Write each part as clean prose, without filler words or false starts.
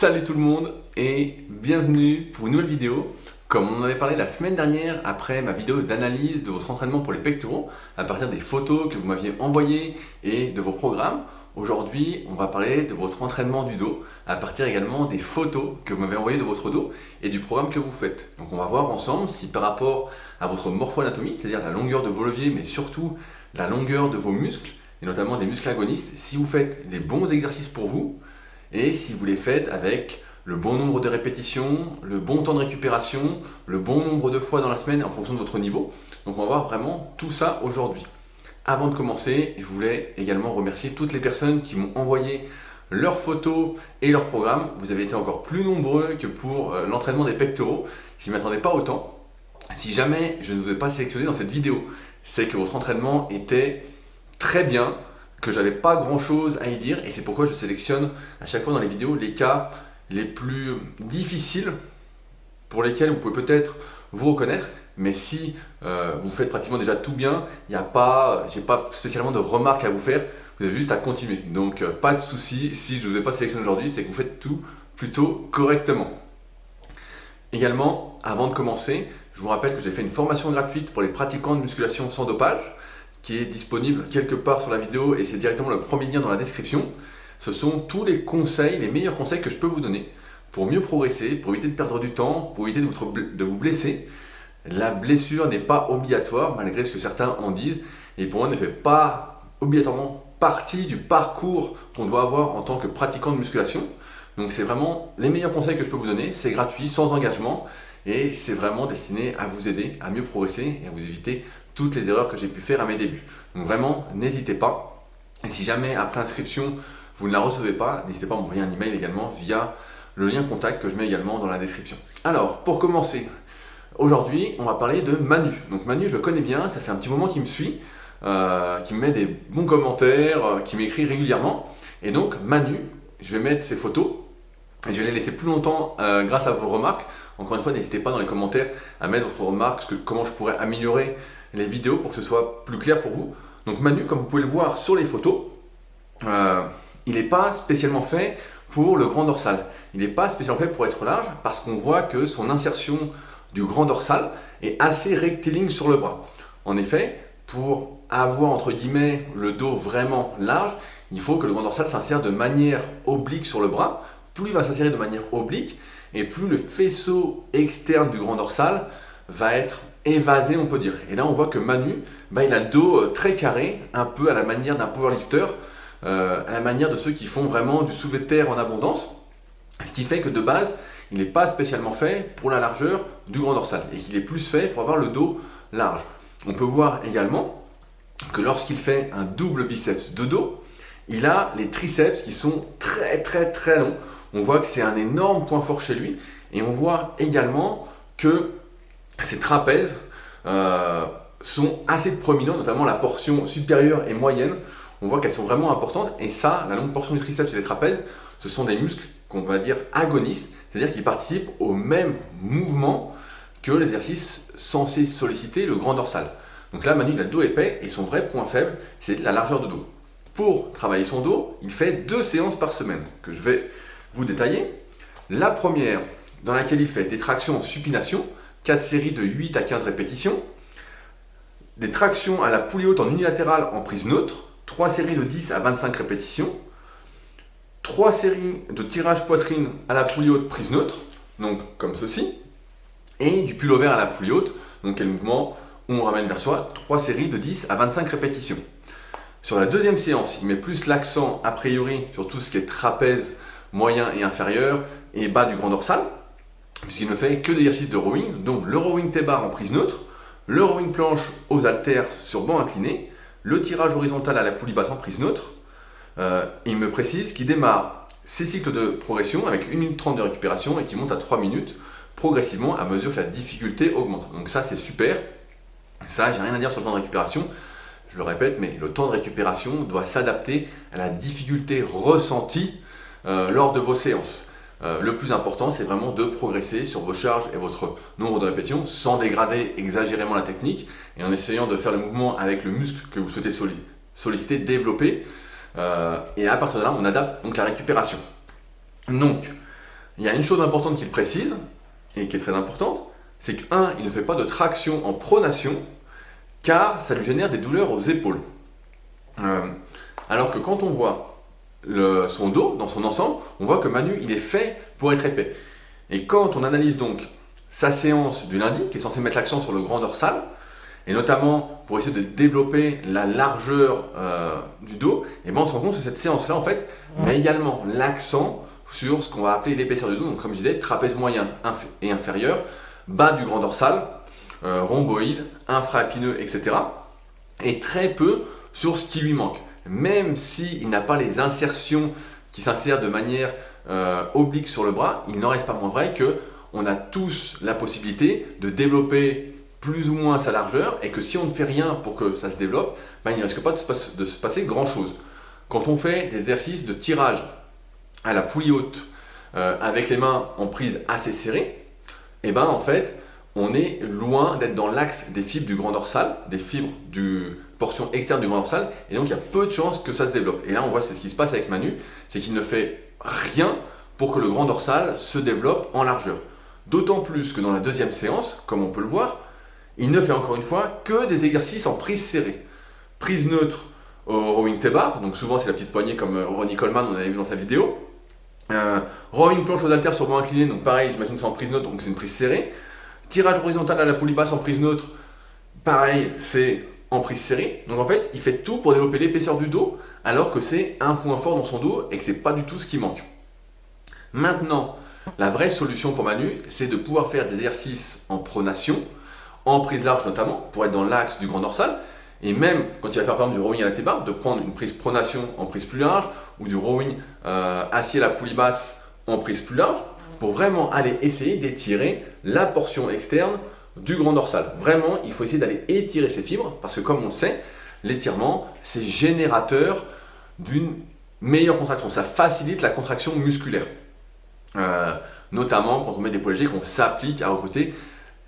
Salut tout le monde et bienvenue pour une nouvelle vidéo. Comme on en avait parlé la semaine dernière après ma vidéo d'analyse de votre entraînement pour les pectoraux à partir des photos que vous m'aviez envoyées et de vos programmes, aujourd'hui on va parler de votre entraînement du dos à partir également des photos que vous m'avez envoyées de votre dos et du programme que vous faites. Donc on va voir ensemble si par rapport à votre morpho-anatomie, c'est-à-dire la longueur de vos leviers mais surtout la longueur de vos muscles et notamment des muscles agonistes, si vous faites les bons exercices pour vous et si vous les faites avec le bon nombre de répétitions, le bon temps de récupération, le bon nombre de fois dans la semaine en fonction de votre niveau. Donc on va voir vraiment tout ça aujourd'hui. Avant de commencer, je voulais également remercier toutes les personnes qui m'ont envoyé leurs photos et leurs programmes. Vous avez été encore plus nombreux que pour l'entraînement des pectoraux. Je ne m'y attendais pas autant. Si jamais je ne vous ai pas sélectionné dans cette vidéo, c'est que votre entraînement était très bien, que j'avais pas grand chose à y dire et c'est pourquoi je sélectionne à chaque fois dans les vidéos les cas les plus difficiles pour lesquels vous pouvez peut-être vous reconnaître, mais si vous faites pratiquement déjà tout bien, j'ai pas spécialement de remarques à vous faire, vous avez juste à continuer. Donc pas de souci, si je ne vous ai pas sélectionné aujourd'hui, c'est que vous faites tout plutôt correctement. Également, avant de commencer, je vous rappelle que j'ai fait une formation gratuite pour les pratiquants de musculation sans dopage, qui est disponible quelque part sur la vidéo et c'est directement le premier lien dans la description. Ce sont tous les conseils, les meilleurs conseils que je peux vous donner pour mieux progresser, pour éviter de perdre du temps, pour éviter de vous blesser. La blessure n'est pas obligatoire, malgré ce que certains en disent, et pour moi ne fait pas obligatoirement partie du parcours qu'on doit avoir en tant que pratiquant de musculation. Donc c'est vraiment les meilleurs conseils que je peux vous donner, c'est gratuit, sans engagement, et c'est vraiment destiné à vous aider à mieux progresser et à vous éviter toutes les erreurs que j'ai pu faire à mes débuts. Donc vraiment, n'hésitez pas. Et si jamais après inscription, vous ne la recevez pas, n'hésitez pas à m'envoyer un email également via le lien contact que je mets également dans la description. Alors, pour commencer, aujourd'hui, on va parler de Manu. Donc Manu, je le connais bien, ça fait un petit moment qu'il me suit, qui me met des bons commentaires, qui m'écrit régulièrement. Et donc Manu, je vais mettre ses photos et je vais les laisser plus longtemps grâce à vos remarques. Encore une fois, n'hésitez pas dans les commentaires à mettre vos remarques, comment je pourrais améliorer les vidéos pour que ce soit plus clair pour vous. Donc Manu, comme vous pouvez le voir sur les photos, il n'est pas spécialement fait pour le grand dorsal. Il n'est pas spécialement fait pour être large parce qu'on voit que son insertion du grand dorsal est assez rectiligne sur le bras. En effet, pour avoir entre guillemets le dos vraiment large, il faut que le grand dorsal s'insère de manière oblique sur le bras. Plus il va s'insérer de manière oblique et plus le faisceau externe du grand dorsal va être évasé, on peut dire. Et là, on voit que Manu, il a le dos très carré, un peu à la manière d'un powerlifter, à la manière de ceux qui font vraiment du soulevé de terre en abondance. Ce qui fait que de base, il n'est pas spécialement fait pour la largeur du grand dorsal et qu'il est plus fait pour avoir le dos large. On peut voir également que lorsqu'il fait un double biceps de dos, il a les triceps qui sont très très très longs. On voit que c'est un énorme point fort chez lui et on voit également que ces trapèzes sont assez prominents, notamment la portion supérieure et moyenne. On voit qu'elles sont vraiment importantes et ça, la longue portion du triceps et des trapèzes, ce sont des muscles qu'on va dire agonistes, c'est-à-dire qu'ils participent au même mouvement que l'exercice censé solliciter le grand dorsal. Donc là, Manu, il a le dos épais et son vrai point faible, c'est la largeur de dos. Pour travailler son dos, il fait 2 séances par semaine que je vais vous détailler. La première, dans laquelle il fait des tractions en supination, 4 séries de 8 à 15 répétitions, des tractions à la poulie haute en unilatérale en prise neutre, 3 séries de 10 à 25 répétitions, 3 séries de tirage poitrine à la poulie haute prise neutre, donc comme ceci, et du pullover à la poulie haute, donc quel mouvement où on ramène vers soi, 3 séries de 10 à 25 répétitions. Sur la deuxième séance, il met plus l'accent a priori sur tout ce qui est trapèze moyen et inférieur et bas du grand dorsal, puisqu'il ne fait que d'exercices de rowing, donc le rowing T-bar en prise neutre, le rowing planche aux haltères sur banc incliné, le tirage horizontal à la poulie basse en prise neutre. Il me précise qu'il démarre ses cycles de progression avec 1 minute 30 de récupération et qui monte à 3 minutes progressivement à mesure que la difficulté augmente. Donc ça c'est super. Ça, j'ai rien à dire sur le temps de récupération. Je le répète, mais le temps de récupération doit s'adapter à la difficulté ressentie lors de vos séances. Le plus important, c'est vraiment de progresser sur vos charges et votre nombre de répétitions sans dégrader exagérément la technique et en essayant de faire le mouvement avec le muscle que vous souhaitez solliciter, développer. Et à partir de là, on adapte donc la récupération. Donc, il y a une chose importante qu'il précise, et qui est très importante, c'est que il ne fait pas de traction en pronation, car ça lui génère des douleurs aux épaules. Alors que quand on voit son dos dans son ensemble, on voit que Manu, il est fait pour être épais. Et quand on analyse donc sa séance du lundi, qui est censée mettre l'accent sur le grand dorsal, et notamment pour essayer de développer la largeur du dos, et ben on se rend compte que cette séance-là, en fait, met également l'accent sur ce qu'on va appeler l'épaisseur du dos, donc comme je disais, trapèze moyen et inférieur, bas du grand dorsal, rhomboïde, infraépineux, etc. Et très peu sur ce qui lui manque. Même s'il n'a pas les insertions qui s'insèrent de manière oblique sur le bras, il n'en reste pas moins vrai qu'on a tous la possibilité de développer plus ou moins sa largeur et que si on ne fait rien pour que ça se développe, ben, il ne risque pas de se passer grand chose. Quand on fait des exercices de tirage à la poulie haute avec les mains en prise assez serrée, et ben en fait on est loin d'être dans l'axe des fibres du grand dorsal, des fibres du portion externe du grand dorsal, et donc il y a peu de chances que ça se développe. Et là on voit c'est ce qui se passe avec Manu, c'est qu'il ne fait rien pour que le grand dorsal se développe en largeur. D'autant plus que dans la deuxième séance, comme on peut le voir, il ne fait encore une fois que des exercices en prise serrée. Prise neutre au rowing T-bar, donc souvent c'est la petite poignée comme Ronnie Coleman, on avait vu dans sa vidéo. Rowing planche aux haltères sur banc incliné, donc pareil, j'imagine que c'est en prise neutre, donc c'est une prise serrée. Tirage horizontal à la poulie basse en prise neutre, pareil, c'est en prise serrée. Donc en fait, il fait tout pour développer l'épaisseur du dos, alors que c'est un point fort dans son dos et que c'est pas du tout ce qui manque. Maintenant, la vraie solution pour Manu, c'est de pouvoir faire des exercices en pronation, en prise large notamment, pour être dans l'axe du grand dorsal. Et même quand il va faire par exemple du rowing à la T-bar, de prendre une prise pronation en prise plus large, ou du rowing assis à la poulie basse en prise plus large, pour vraiment aller essayer d'étirer la portion externe du grand dorsal. Vraiment, il faut essayer d'aller étirer ces fibres, parce que comme on le sait, l'étirement, c'est générateur d'une meilleure contraction. Ça facilite la contraction musculaire. Notamment quand on met des poids légers, qu'on s'applique à recruter,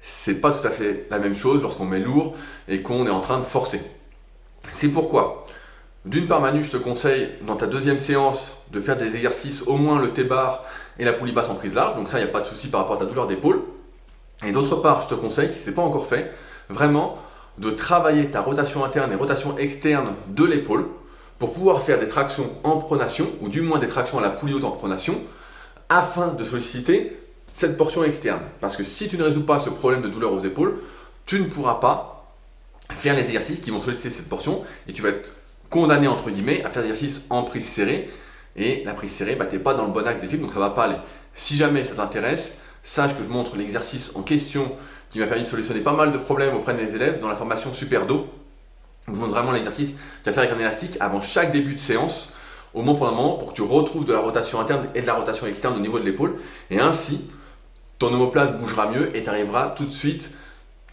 c'est pas tout à fait la même chose lorsqu'on met lourd et qu'on est en train de forcer. C'est pourquoi, d'une part Manu, je te conseille dans ta deuxième séance de faire des exercices, au moins le T-bar et la poulie basse en prise large, donc ça il n'y a pas de souci par rapport à ta douleur d'épaule. Et d'autre part, je te conseille, si ce n'est pas encore fait, vraiment de travailler ta rotation interne et rotation externe de l'épaule pour pouvoir faire des tractions en pronation, ou du moins des tractions à la poulie haute en pronation, afin de solliciter cette portion externe. Parce que si tu ne résous pas ce problème de douleur aux épaules, tu ne pourras pas faire les exercices qui vont solliciter cette portion et tu vas être condamné entre guillemets à faire des exercices en prise serrée. Et la prise serrée, tu n'es pas dans le bon axe des fibres, donc ça ne va pas aller. Si jamais ça t'intéresse, sache que je montre l'exercice en question qui m'a permis de solutionner pas mal de problèmes auprès de mes élèves dans la formation Super Dos. Je montre vraiment l'exercice tu vas faire avec un élastique avant chaque début de séance, au moins pour un moment, pour que tu retrouves de la rotation interne et de la rotation externe au niveau de l'épaule. Et ainsi, ton omoplate bougera mieux et tu arriveras tout de suite,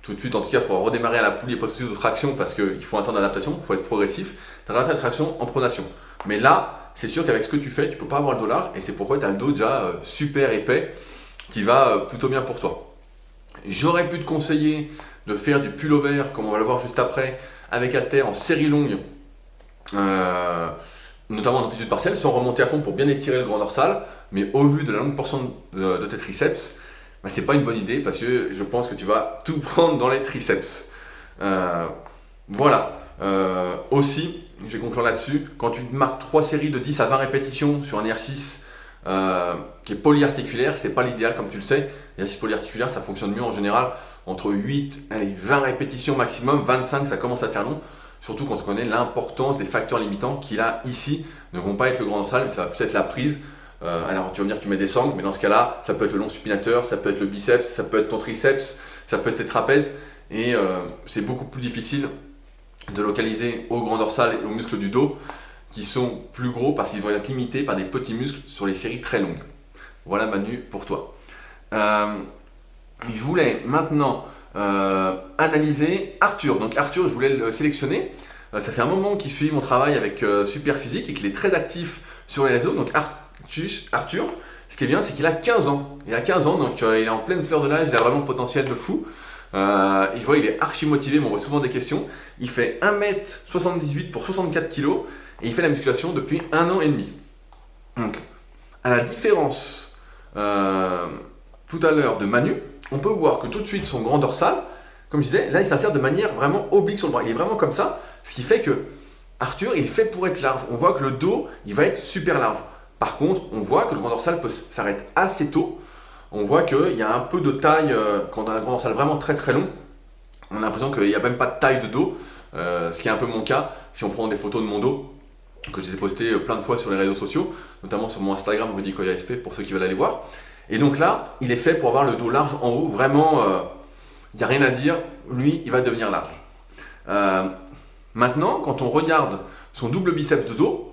en tout cas, il faut redémarrer à la poulie et pas tout de suite de traction parce qu'il faut un temps d'adaptation, il faut être progressif. Tu arriveras à faire une traction en pronation. Mais là, c'est sûr qu'avec ce que tu fais, tu ne peux pas avoir le dos large et c'est pourquoi tu as le dos déjà super épais qui va plutôt bien pour toi. J'aurais pu te conseiller de faire du pullover, comme on va le voir juste après, avec haltère en série longue, notamment en amplitude partielle, sans remonter à fond pour bien étirer le grand dorsal. Mais au vu de la longue portion de tes triceps, c'est pas une bonne idée parce que je pense que tu vas tout prendre dans les triceps. Voilà. Aussi, je vais conclure là-dessus, quand tu marques 3 séries de 10 à 20 répétitions sur un exercice qui est polyarticulaire, c'est pas l'idéal comme tu le sais. L'exercice polyarticulaire, ça fonctionne mieux en général entre 8 et 20 répétitions maximum, 25 ça commence à faire long, surtout quand on connaît l'importance des facteurs limitants qui là, ici, ne vont pas être le grand dorsal, mais ça va plus être la prise. Alors tu vas me dire que tu mets des sangles, mais dans ce cas-là, ça peut être le long supinateur, ça peut être le biceps, ça peut être ton triceps, ça peut être tes trapèzes, et c'est beaucoup plus difficile de localiser au grand dorsal et aux muscles du dos qui sont plus gros parce qu'ils vont être limités par des petits muscles sur les séries très longues. Voilà Manu pour toi. Je voulais maintenant analyser Arthur. Donc Arthur, je voulais le sélectionner. Ça fait un moment qu'il suit mon travail avec Super Physique et qu'il est très actif sur les réseaux. Donc Arthur, ce qui est bien, c'est qu'il a 15 ans. Il a 15 ans, donc il est en pleine fleur de l'âge, il a vraiment le potentiel de fou. Je vois, il est archi motivé, on voit souvent des questions. Il fait 1m78 pour 64 kg et il fait la musculation depuis 1 an et demi. Donc, à la différence tout à l'heure de Manu, on peut voir que tout de suite son grand dorsal, comme je disais, là il s'insère de manière vraiment oblique sur le bras. Il est vraiment comme ça, ce qui fait que Arthur il est fait pour être large. On voit que le dos il va être super large. Par contre, on voit que le grand dorsal s'arrête assez tôt. On voit qu'il y a un peu de taille, quand on a un grand dorsal vraiment très très long, on a l'impression qu'il n'y a même pas de taille de dos, ce qui est un peu mon cas si on prend des photos de mon dos, que j'ai posté plein de fois sur les réseaux sociaux, notamment sur mon Instagram, Rudy Koya SP, pour ceux qui veulent aller voir. Et donc là, il est fait pour avoir le dos large en haut, vraiment, il n'y a rien à dire, lui, il va devenir large. Maintenant, quand on regarde son double biceps de dos,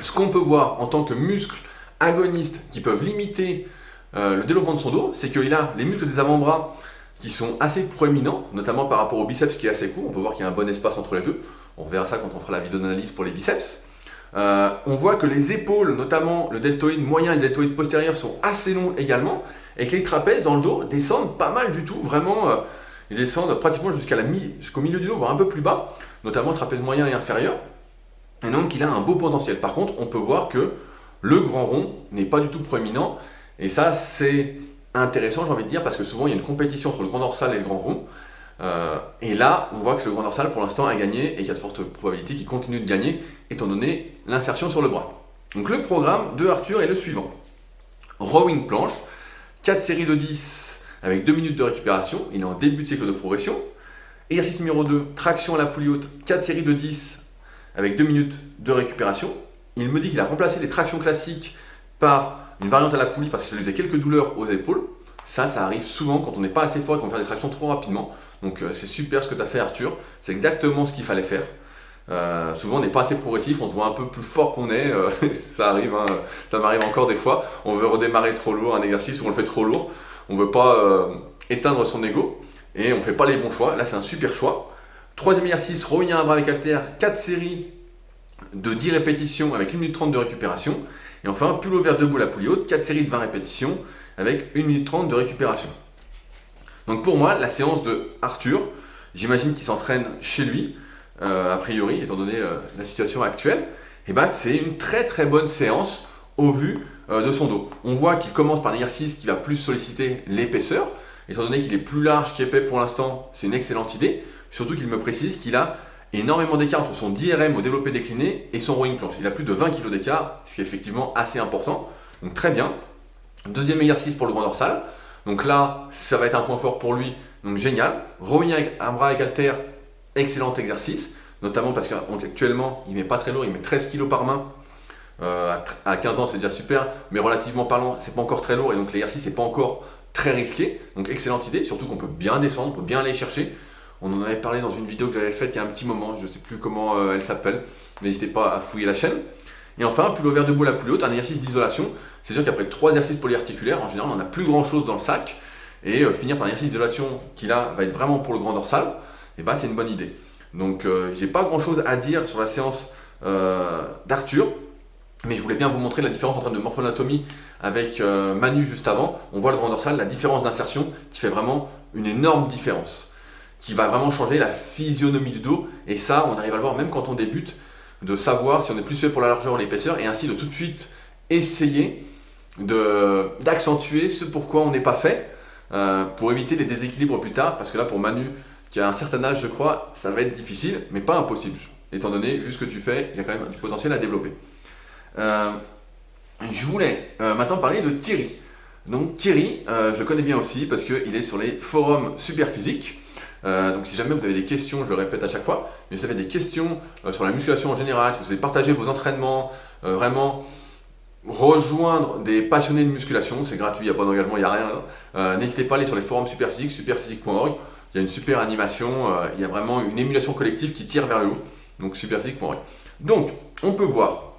ce qu'on peut voir en tant que muscles agonistes qui peuvent limiter le développement de son dos, c'est qu'il a les muscles des avant-bras qui sont assez proéminents, notamment par rapport au biceps qui est assez court. On peut voir qu'il y a un bon espace entre les deux. On verra ça quand on fera la vidéo d'analyse pour les biceps. On voit que les épaules, notamment le deltoïde moyen et le deltoïde postérieur, sont assez longs également, et que les trapèzes dans le dos descendent pas mal du tout. Vraiment, ils descendent pratiquement jusqu'au milieu du dos, voire un peu plus bas, notamment le trapèze moyen et inférieur. Et donc, il a un beau potentiel. Par contre, on peut voir que le grand rond n'est pas du tout proéminent. Et ça, c'est intéressant, j'ai envie de dire, parce que souvent, il y a une compétition entre le grand dorsal et le grand rond. Et là, on voit que ce grand dorsal, pour l'instant, a gagné et qu'il y a de fortes probabilités qu'il continue de gagner, étant donné l'insertion sur le bras. Donc, le programme de Arthur est le suivant. Rowing planche, 4 séries de 10 avec 2 minutes de récupération. Il est en début de cycle de progression. Exercice numéro 2, traction à la poulie haute, 4 séries de 10 avec 2 minutes de récupération. Il me dit qu'il a remplacé les tractions classiques par une variante à la poulie parce que ça lui faisait quelques douleurs aux épaules. Ça arrive souvent quand on n'est pas assez fort et qu'on fait des tractions trop rapidement. Donc c'est super ce que tu as fait Arthur, c'est exactement ce qu'il fallait faire. Souvent on n'est pas assez progressif, on se voit un peu plus fort qu'on est, ça arrive, hein, ça m'arrive encore des fois. On veut redémarrer trop lourd un exercice ou on le fait trop lourd, on ne veut pas éteindre son ego et on ne fait pas les bons choix. Là c'est un super choix. Troisième exercice, rowing à un bras avec haltère, 4 séries de 10 répétitions avec 1 minute 30 de récupération. Et enfin, pull over debout à la poulie haute, 4 séries de 20 répétitions avec 1 minute 30 de récupération. Donc pour moi, la séance de Arthur, j'imagine qu'il s'entraîne chez lui, a priori, étant donné la situation actuelle, et ben c'est une très très bonne séance au vu de son dos. On voit qu'il commence par un exercice qui va plus solliciter l'épaisseur, étant donné qu'il est plus large qu'épais pour l'instant, c'est une excellente idée, surtout qu'il me précise qu'il a énormément d'écart entre son 10 RM au développé décliné et son rowing planche. Il a plus de 20 kg d'écart, ce qui est effectivement assez important. Donc très bien. Deuxième exercice pour le grand dorsal. Donc là, ça va être un point fort pour lui. Donc génial. Rowing avec un bras avec haltère, excellent exercice. Notamment parce qu'actuellement, il ne met pas très lourd, il met 13 kg par main. À 15 ans, c'est déjà super. Mais relativement parlant, c'est pas encore très lourd. Et donc l'exercice n'est pas encore très risqué. Donc excellente idée. Surtout qu'on peut bien descendre, on peut bien aller chercher. On en avait parlé dans une vidéo que j'avais faite il y a un petit moment, je ne sais plus comment elle s'appelle, n'hésitez pas à fouiller la chaîne. Et enfin, pull over debout à la poulie haute, un exercice d'isolation. C'est sûr qu'après 3 exercices polyarticulaires, en général on n'a plus grand chose dans le sac, et finir par un exercice d'isolation qui là va être vraiment pour le grand dorsal, et ben c'est une bonne idée. Donc j'ai pas grand chose à dire sur la séance d'Arthur, mais je voulais bien vous montrer la différence en termes de morphoanatomie avec Manu juste avant. On voit le grand dorsal, la différence d'insertion qui fait vraiment une énorme différence, qui va vraiment changer la physionomie du dos, et ça on arrive à le voir même quand on débute, de savoir si on est plus fait pour la largeur ou l'épaisseur, et ainsi de tout de suite essayer d'accentuer ce pourquoi on n'est pas fait, pour éviter les déséquilibres plus tard, parce que là pour Manu qui a un certain âge je crois, ça va être difficile, mais pas impossible, étant donné, vu ce que tu fais, il y a quand même du potentiel à développer. Je voulais maintenant parler de Thierry. Donc Thierry, je le connais bien aussi parce qu'il est sur les forums Superphysique. Donc si jamais vous avez des questions, je le répète à chaque fois, mais si vous avez des questions sur la musculation en général, si vous voulez partager vos entraînements, vraiment rejoindre des passionnés de musculation, c'est gratuit, il n'y a pas d'engagement, il n'y a rien. N'hésitez pas à aller sur les forums Superphysique, superphysique.org, il y a une super animation, il y a vraiment une émulation collective qui tire vers le haut, donc superphysique.org. Donc on peut voir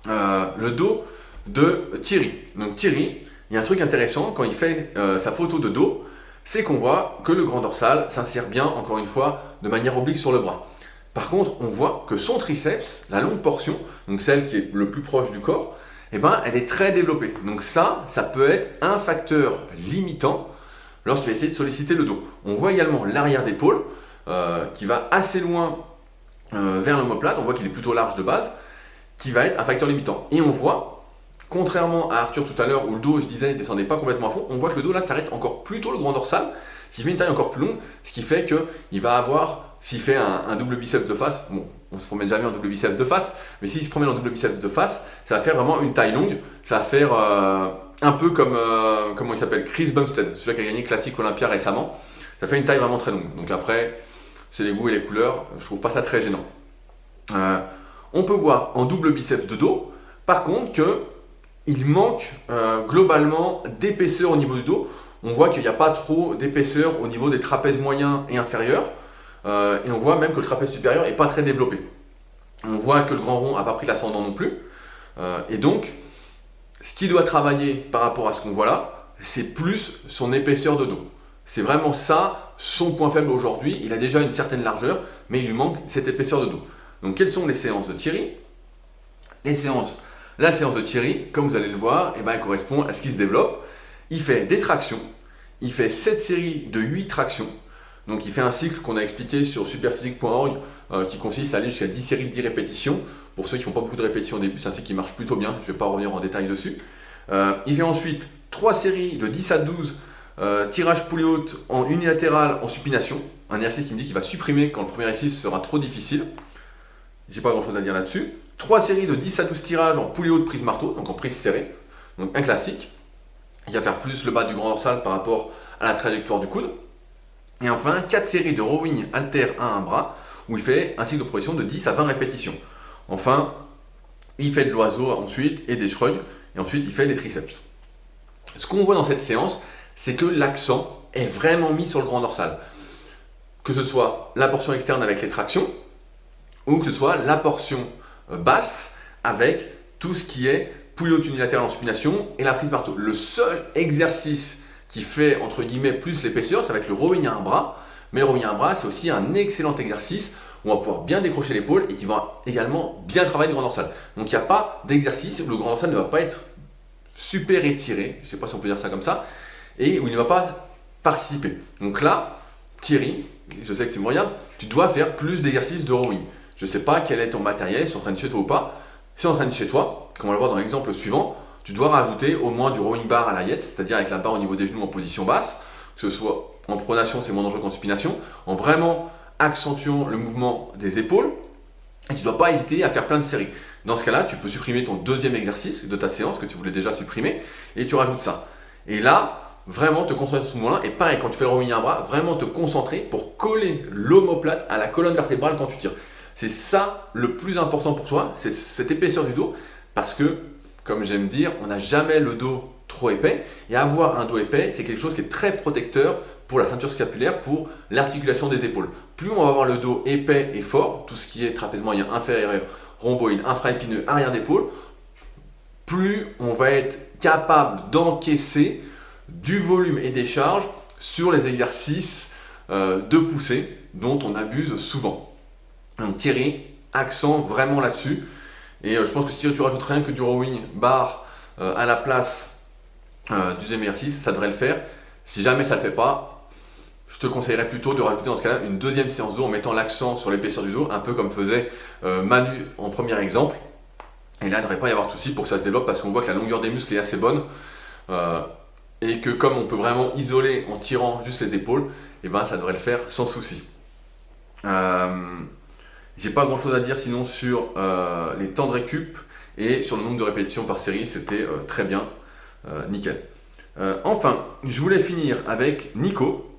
le dos de Thierry. Donc Thierry, il y a un truc intéressant quand il fait sa photo de dos, c'est qu'on voit que le grand dorsal s'insère bien, encore une fois, de manière oblique sur le bras. Par contre, on voit que son triceps, la longue portion, donc celle qui est le plus proche du corps, eh ben, elle est très développée. Donc ça peut être un facteur limitant lorsqu'il va essayer de solliciter le dos. On voit également l'arrière d'épaule qui va assez loin vers l'omoplate, on voit qu'il est plutôt large de base, qui va être un facteur limitant. Et on voit Contrairement à Arthur tout à l'heure où le dos, je disais, ne descendait pas complètement à fond, on voit que le dos là s'arrête encore plus tôt le grand dorsal, ce qui fait une taille encore plus longue, ce qui fait qu'il va avoir, s'il fait un double biceps de face, bon, on se promène jamais en double biceps de face, mais s'il se promène en double biceps de face, ça va faire vraiment une taille longue, ça va faire un peu comme, comment il s'appelle, Chris Bumstead, celui qui a gagné Classique Olympia récemment, ça fait une taille vraiment très longue. Donc après, c'est les goûts et les couleurs, je trouve pas ça très gênant. On peut voir en double biceps de dos, par contre qu'il manque globalement d'épaisseur au niveau du dos. On voit qu'il n'y a pas trop d'épaisseur au niveau des trapèzes moyens et inférieurs. Et on voit même que le trapèze supérieur n'est pas très développé. On voit que le grand rond n'a pas pris l'ascendant non plus. Et donc, ce qui doit travailler par rapport à ce qu'on voit là, c'est plus son épaisseur de dos. C'est vraiment ça, son point faible aujourd'hui. Il a déjà une certaine largeur, mais il lui manque cette épaisseur de dos. Donc, quelles sont les séances de Thierry? La séance de Thierry, comme vous allez le voir, elle correspond à ce qui se développe. Il fait des tractions, il fait 7 séries de 8 tractions. Donc il fait un cycle qu'on a expliqué sur superphysique.org qui consiste à aller jusqu'à 10 séries de 10 répétitions. Pour ceux qui ne font pas beaucoup de répétitions au début, c'est un cycle qui marche plutôt bien, je ne vais pas revenir en détail dessus. Il fait ensuite 3 séries de 10 à 12 tirages poulie haute en unilatéral en supination. Un exercice qui me dit qu'il va supprimer quand le premier exercice sera trop difficile. J'ai pas grand chose à dire là-dessus. 3 séries de 10 à 12 tirages en poulie haute prise marteau, donc en prise serrée. Donc un classique. Il va faire plus le bas du grand dorsal par rapport à la trajectoire du coude. Et enfin, 4 séries de rowing halter à un bras, où il fait un cycle de progression de 10 à 20 répétitions. Enfin, il fait de l'oiseau ensuite et des shrugs, et ensuite il fait des triceps. Ce qu'on voit dans cette séance, c'est que l'accent est vraiment mis sur le grand dorsal. Que ce soit la portion externe avec les tractions, ou que ce soit la portion basse avec tout ce qui est poulie haute unilatérale en supination et la prise marteau. Le seul exercice qui fait entre guillemets plus l'épaisseur, ça va être le rowing à un bras. Mais le rowing à un bras, c'est aussi un excellent exercice où on va pouvoir bien décrocher l'épaule et qui va également bien travailler le grand dorsal. Donc il n'y a pas d'exercice où le grand dorsal ne va pas être super étiré, je ne sais pas si on peut dire ça comme ça, et où il ne va pas participer. Donc là, Thierry, je sais que tu me regardes, tu dois faire plus d'exercices de rowing. Je ne sais pas quel est ton matériel, si tu entraînes chez toi ou pas. Si tu entraînes chez toi, comme on va le voir dans l'exemple suivant, tu dois rajouter au moins du rowing bar à la yet, c'est-à-dire avec la barre au niveau des genoux en position basse, que ce soit en pronation, c'est moins dangereux qu'en supination, en vraiment accentuant le mouvement des épaules. Et tu ne dois pas hésiter à faire plein de séries. Dans ce cas-là, tu peux supprimer ton deuxième exercice de ta séance que tu voulais déjà supprimer et tu rajoutes ça. Et là, vraiment te concentrer sur ce mouvement-là. Et pareil, quand tu fais le rowing à un bras, vraiment te concentrer pour coller l'omoplate à la colonne vertébrale quand tu tires. C'est ça le plus important pour toi, c'est cette épaisseur du dos, parce que, comme j'aime dire, on n'a jamais le dos trop épais, et avoir un dos épais, c'est quelque chose qui est très protecteur pour la ceinture scapulaire, pour l'articulation des épaules. Plus on va avoir le dos épais et fort, tout ce qui est trapèze moyen, inférieur, rhomboïde, infra-épineux, arrière d'épaule, plus on va être capable d'encaisser du volume et des charges sur les exercices de poussée dont on abuse souvent. Donc Thierry, accent vraiment là-dessus. Et je pense que si tu rajoutes rien que du rowing bar à la place du deuxième exercice, ça devrait le faire. Si jamais ça ne le fait pas, je te conseillerais plutôt de rajouter dans ce cas-là une deuxième séance d'eau en mettant l'accent sur l'épaisseur du dos, un peu comme faisait Manu en premier exemple. Et là, il ne devrait pas y avoir de souci pour que ça se développe parce qu'on voit que la longueur des muscles est assez bonne. Et que comme on peut vraiment isoler en tirant juste les épaules, et ça devrait le faire sans souci. J'ai pas grand chose à dire sinon sur les temps de récup et sur le nombre de répétitions par série, c'était très bien, nickel. Enfin, je voulais finir avec Nico.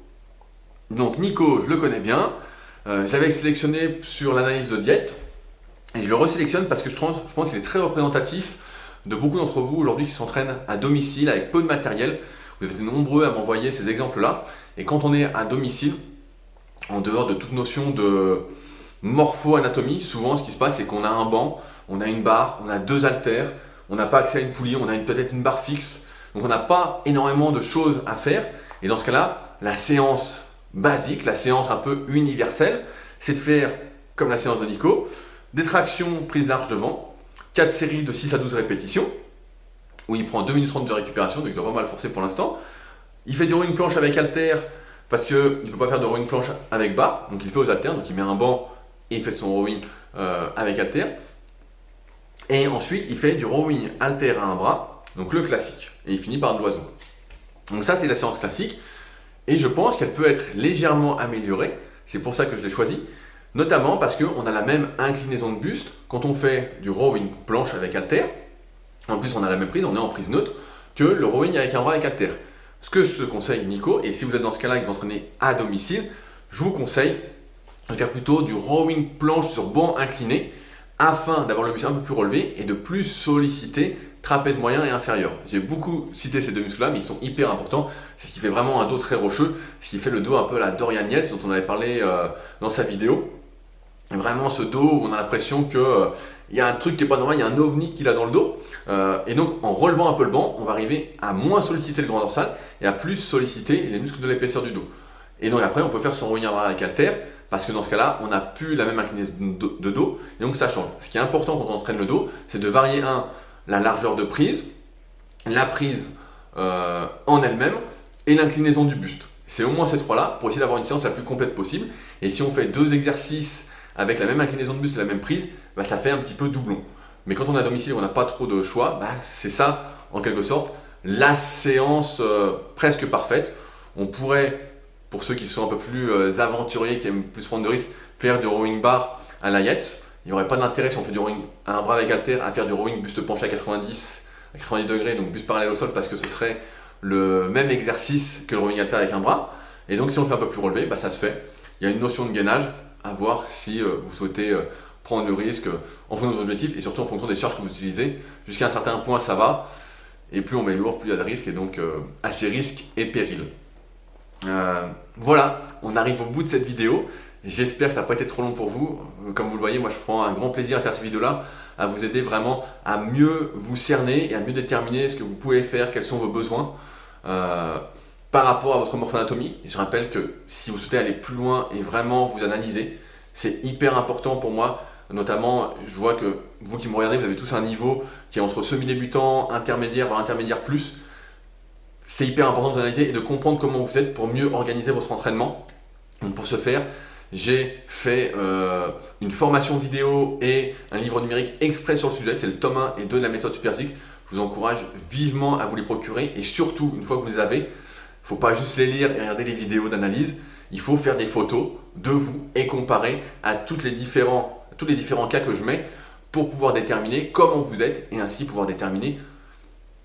Donc Nico, je le connais bien, je l'avais sélectionné sur l'analyse de diète et je le resélectionne parce que je pense qu'il est très représentatif de beaucoup d'entre vous aujourd'hui qui s'entraînent à domicile avec peu de matériel. Vous êtes nombreux à m'envoyer ces exemples-là et quand on est à domicile, en dehors de toute notion de morpho-anatomie, souvent ce qui se passe c'est qu'on a un banc, on a une barre, on a 2 haltères, on n'a pas accès à une poulie, on a peut-être une barre fixe, donc on n'a pas énormément de choses à faire et dans ce cas-là, la séance basique, la séance un peu universelle, c'est de faire comme la séance de Nico, des tractions prise large devant, 4 séries de 6 à 12 répétitions, où il prend 2 minutes 30 de récupération, donc il doit pas mal forcer pour l'instant. Il fait du rowing planche avec haltère, parce qu'il ne peut pas faire de rowing planche avec barre, donc il fait aux haltères, donc il met un banc et il fait son rowing avec haltère. Et ensuite, il fait du rowing halter à un bras, donc le classique. Et il finit par de l'oiseau. Donc ça, c'est la séance classique. Et je pense qu'elle peut être légèrement améliorée. C'est pour ça que je l'ai choisie. Notamment parce qu'on a la même inclinaison de buste quand on fait du rowing planche avec halter. En plus, on a la même prise, on est en prise neutre, que le rowing avec un bras avec halter. Ce que je te conseille, Nico, et si vous êtes dans ce cas-là et que vous entraînez à domicile, je vous conseille de faire plutôt du rowing planche sur banc incliné afin d'avoir le buste un peu plus relevé et de plus solliciter trapèze moyen et inférieur. J'ai beaucoup cité ces deux muscles-là, mais ils sont hyper importants. C'est ce qui fait vraiment un dos très rocheux, ce qui fait le dos un peu à la Dorian Yates dont on avait parlé dans sa vidéo. Et vraiment ce dos où on a l'impression que il y a un truc qui n'est pas normal, il y a un ovni qu'il a dans le dos. Et donc en relevant un peu le banc, on va arriver à moins solliciter le grand dorsal et à plus solliciter les muscles de l'épaisseur du dos. Et donc après on peut faire son rowing avec halter parce que dans ce cas-là, on n'a plus la même inclinaison de dos et donc ça change. Ce qui est important quand on entraîne le dos, c'est de varier la largeur de prise, la prise en elle-même et l'inclinaison du buste. C'est au moins ces trois-là pour essayer d'avoir une séance la plus complète possible. Et si on fait 2 exercices avec la même inclinaison de buste et la même prise, bah, ça fait un petit peu doublon. Mais quand on est à domicile et on n'a pas trop de choix, bah, c'est ça, en quelque sorte, la séance presque parfaite. On pourrait, pour ceux qui sont un peu plus aventuriers, qui aiment plus prendre de risques, faire du rowing bar à la Yates. Il n'y aurait pas d'intérêt si on fait du rowing à un bras avec halter à faire du rowing buste penché à 90 degrés, donc buste parallèle au sol, parce que ce serait le même exercice que le rowing halter avec un bras. Et donc si on le fait un peu plus relevé, bah, ça se fait. Il y a une notion de gainage à voir si vous souhaitez prendre le risque en fonction de vos objectifs et surtout en fonction des charges que vous utilisez. Jusqu'à un certain point, ça va. Et plus on met lourd, plus il y a de risques et donc assez risques et périls. Voilà, on arrive au bout de cette vidéo. J'espère que ça n'a pas été trop long pour vous. Comme vous le voyez, moi je prends un grand plaisir à faire ces vidéos-là, à vous aider vraiment à mieux vous cerner et à mieux déterminer ce que vous pouvez faire, quels sont vos besoins par rapport à votre morpho-anatomie. Et je rappelle que si vous souhaitez aller plus loin et vraiment vous analyser, c'est hyper important pour moi. Notamment, je vois que vous qui me regardez, vous avez tous un niveau qui est entre semi-débutant, intermédiaire, voire intermédiaire plus. C'est hyper important de vous analyser et de comprendre comment vous êtes pour mieux organiser votre entraînement. Donc pour ce faire, j'ai fait une formation vidéo et un livre numérique exprès sur le sujet. C'est le tome 1 et 2 de la méthode Superphysique. Je vous encourage vivement à vous les procurer. Et surtout, une fois que vous les avez, il ne faut pas juste les lire et regarder les vidéos d'analyse. Il faut faire des photos de vous et comparer à tous les différents cas que je mets pour pouvoir déterminer comment vous êtes et ainsi pouvoir déterminer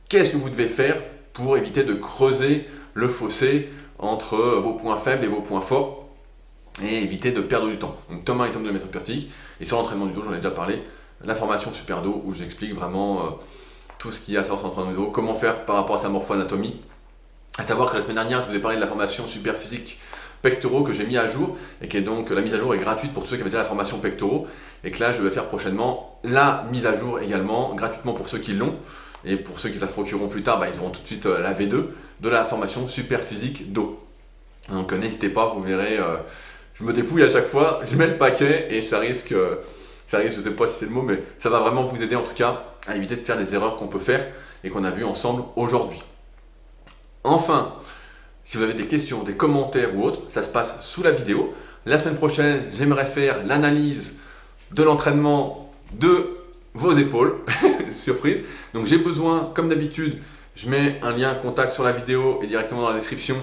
qu'est-ce que vous devez faire pour éviter de creuser le fossé entre vos points faibles et vos points forts et éviter de perdre du temps. Donc tome 1 et tome 2 de la méthode Superphysique. Et sur l'entraînement du dos, j'en ai déjà parlé, la formation Super Dos où j'explique vraiment tout ce qu'il y a à savoir sur l'entraînement du dos, comment faire par rapport à sa morpho-anatomie. À savoir que la semaine dernière, je vous ai parlé de la formation Superphysique pectoraux que j'ai mis à jour et qui est donc la mise à jour est gratuite pour tous ceux qui avaient déjà la formation pectoraux et que là je vais faire prochainement la mise à jour également gratuitement pour ceux qui l'ont et pour ceux qui la procureront plus tard, bah, ils auront tout de suite la V2 de la formation Superphysique dos. Donc n'hésitez pas, vous verrez, je me dépouille à chaque fois, je mets le paquet et ça risque, je sais pas si c'est le mot, mais ça va vraiment vous aider en tout cas à éviter de faire les erreurs qu'on peut faire et qu'on a vues ensemble aujourd'hui. Enfin, si vous avez des questions, des commentaires ou autres, ça se passe sous la vidéo. La semaine prochaine, j'aimerais faire l'analyse de l'entraînement de vos épaules. Surprise. Donc j'ai besoin, comme d'habitude, je mets un lien contact sur la vidéo et directement dans la description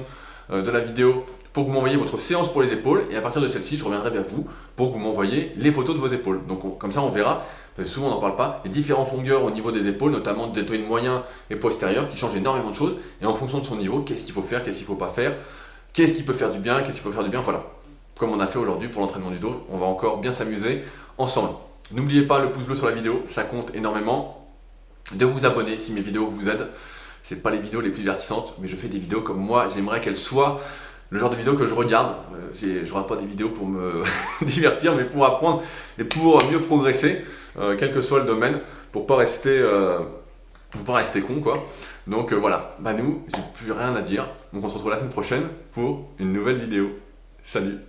de la vidéo pour que vous m'envoyiez votre séance pour les épaules. Et à partir de celle-ci, je reviendrai vers vous pour que vous m'envoyiez les photos de vos épaules. Donc comme ça, on verra, parce que souvent on n'en parle pas, les différentes longueurs au niveau des épaules, notamment du deltoïde moyen et postérieur, qui changent énormément de choses. Et en fonction de son niveau, qu'est-ce qu'il faut faire, qu'est-ce qu'il ne faut pas faire, qu'est-ce qui peut faire du bien, qu'est-ce qu'il faut faire du bien, voilà. Comme on a fait aujourd'hui pour l'entraînement du dos, on va encore bien s'amuser ensemble. N'oubliez pas le pouce bleu sur la vidéo, ça compte énormément. De vous abonner si mes vidéos vous aident. Ce n'est pas les vidéos les plus divertissantes, mais je fais des vidéos comme moi, j'aimerais qu'elles soient le genre de vidéos que je regarde. Je ne regarde pas des vidéos pour me divertir, mais pour apprendre et pour mieux progresser, quel que soit le domaine, pour pas rester con quoi. Donc voilà, bah nous, j'ai plus rien à dire. Donc on se retrouve la semaine prochaine pour une nouvelle vidéo. Salut!